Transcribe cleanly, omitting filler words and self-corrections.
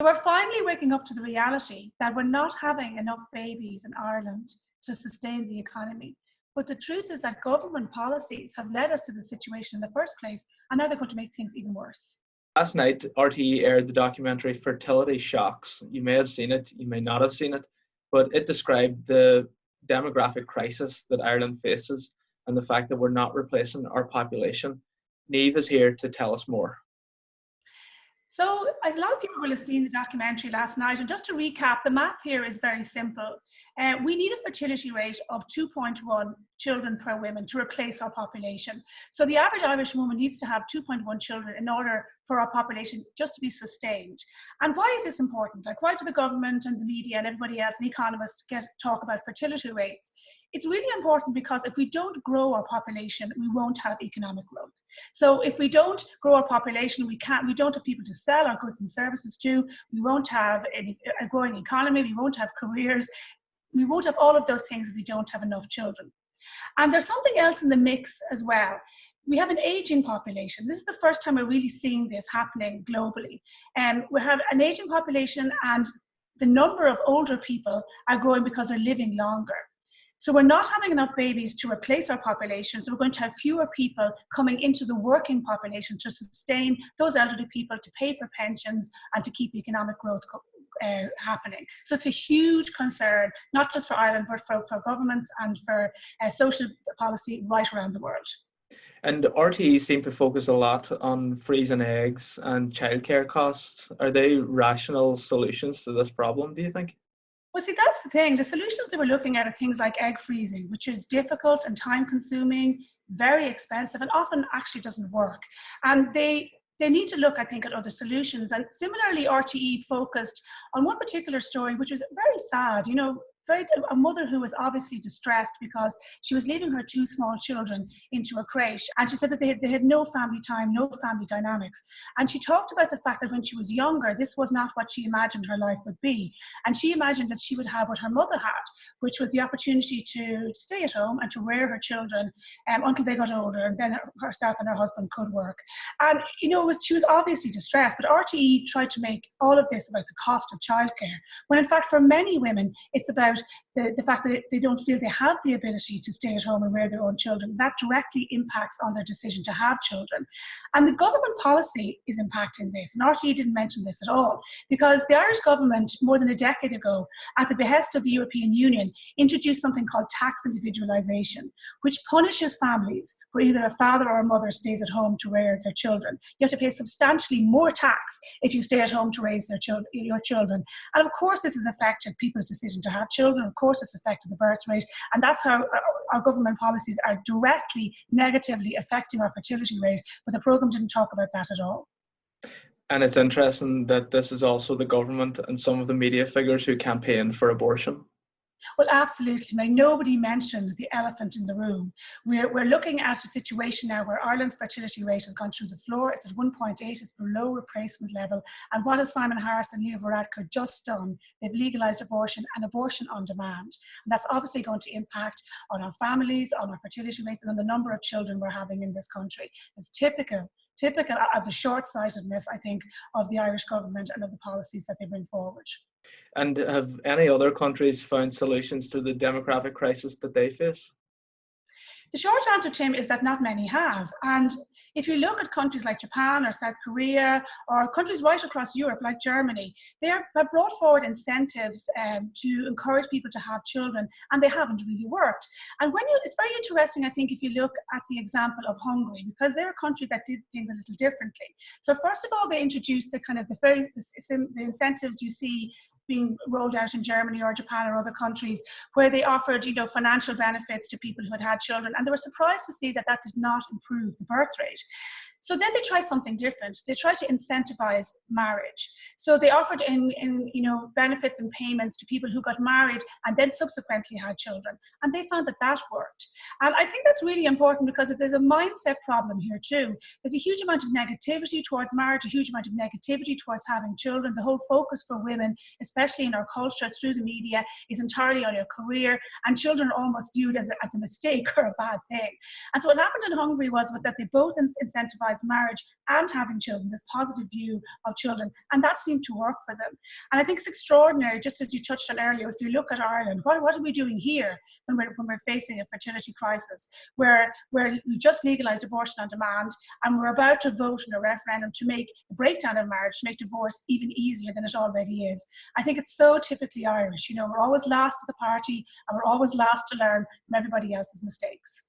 We're finally waking up to the reality that we're not having enough babies in Ireland to sustain the economy. But the truth is that government policies have led us to the situation in the first place, and now they're going to make things even worse. Last night, RTE aired the documentary Fertility Shocks. You may have seen it, you may not have seen it, but it described the demographic crisis that Ireland faces and the fact that we're not replacing our population. Niamh is here to tell us more. So a lot of people will have seen the documentary last night, and just to recap, the math here is very simple. We need a fertility rate of 2.1 children per woman to replace our population. So the average Irish woman needs to have 2.1 children in order for our population just to be sustained. And why is this important? Like, why do the government and the media and everybody else and economists talk about fertility rates? It's really important because if we don't grow our population, we won't have economic growth. So if we don't grow our population, we don't have people to sell our goods and services to, we won't have a growing economy, we won't have careers, we won't have all of those things if we don't have enough children. And there's something else in the mix as well. We have an aging population. This is the first time we're really seeing this happening globally. We have an aging population, and the number of older people are growing because they're living longer. So we're not having enough babies to replace our population, so we're going to have fewer people coming into the working population to sustain those elderly people, to pay for pensions and to keep economic growth happening. So it's a huge concern, not just for Ireland, but for governments and for social policy right around the world. And RTE seem to focus a lot on freezing eggs and childcare costs. Are they rational solutions to this problem, do you think? Well, see, that's the thing. The solutions they were looking at are things like egg freezing, which is difficult and time-consuming, very expensive, and often actually doesn't work. And they need to look, I think, at other solutions. And similarly, RTE focused on one particular story, which was very sad. You know, a mother who was obviously distressed because she was leaving her two small children into a crèche, and she said that they had no family time, no family dynamics. And she talked about the fact that when she was younger, this was not what she imagined her life would be. And she imagined that she would have what her mother had, which was the opportunity to stay at home and to rear her children until they got older, and then herself and her husband could work. And, you know, she was obviously distressed, but RTE tried to make all of this about the cost of childcare, when in fact for many women, it's about the fact that they don't feel they have the ability to stay at home and rear their own children. That directly impacts on their decision to have children. And the government policy is impacting this. And RTE didn't mention this at all, because the Irish government, more than a decade ago, at the behest of the European Union, introduced something called tax individualisation, which punishes families where either a father or a mother stays at home to rear their children. You have to pay substantially more tax if you stay at home to raise your children. And of course, this has affected people's decision to have children. Of course, it's affected the birth rate, and that's how our government policies are directly negatively affecting our fertility rate, but the programme didn't talk about that at all. And it's interesting that this is also the government and some of the media figures who campaign for abortion. Well, absolutely. Now, nobody mentioned the elephant in the room. We're looking at a situation now where Ireland's fertility rate has gone through the floor. It's at 1.8. It's below replacement level. And what has Simon Harris and Niamh Varadkar just done? They've legalised abortion and abortion on demand. And that's obviously going to impact on our families, on our fertility rates, and on the number of children we're having in this country. It's typical of the short-sightedness, I think, of the Irish government and of the policies that they bring forward. And have any other countries found solutions to the demographic crisis that they face? The short answer, Tim, is that not many have. And if you look at countries like Japan or South Korea, or countries right across Europe like Germany, they have brought forward incentives to encourage people to have children, and they haven't really worked. And it's very interesting, I think, if you look at the example of Hungary, because they're a country that did things a little differently. So first of all, they introduced the incentives you see being rolled out in Germany or Japan or other countries, where they offered, financial benefits to people who had had children, and they were surprised to see that that did not improve the birth rate. So then they tried something different. They tried to incentivize marriage. So they offered benefits and payments to people who got married and then subsequently had children. And they found that worked. And I think that's really important, because there's a mindset problem here too. There's a huge amount of negativity towards marriage, a huge amount of negativity towards having children. The whole focus for women, especially in our culture through the media, is entirely on your career, and children are almost viewed as a mistake or a bad thing. And so what happened in Hungary was that they both incentivized legalized marriage and having children, this positive view of children, and that seemed to work for them. And I think it's extraordinary, just as you touched on earlier, if you look at Ireland, what are we doing here when we're facing a fertility crisis, where we just legalized abortion on demand, and we're about to vote in a referendum to make the breakdown of marriage, to make divorce even easier than it already is. I think it's so typically Irish. You know, we're always last to the party, and we're always last to learn from everybody else's mistakes.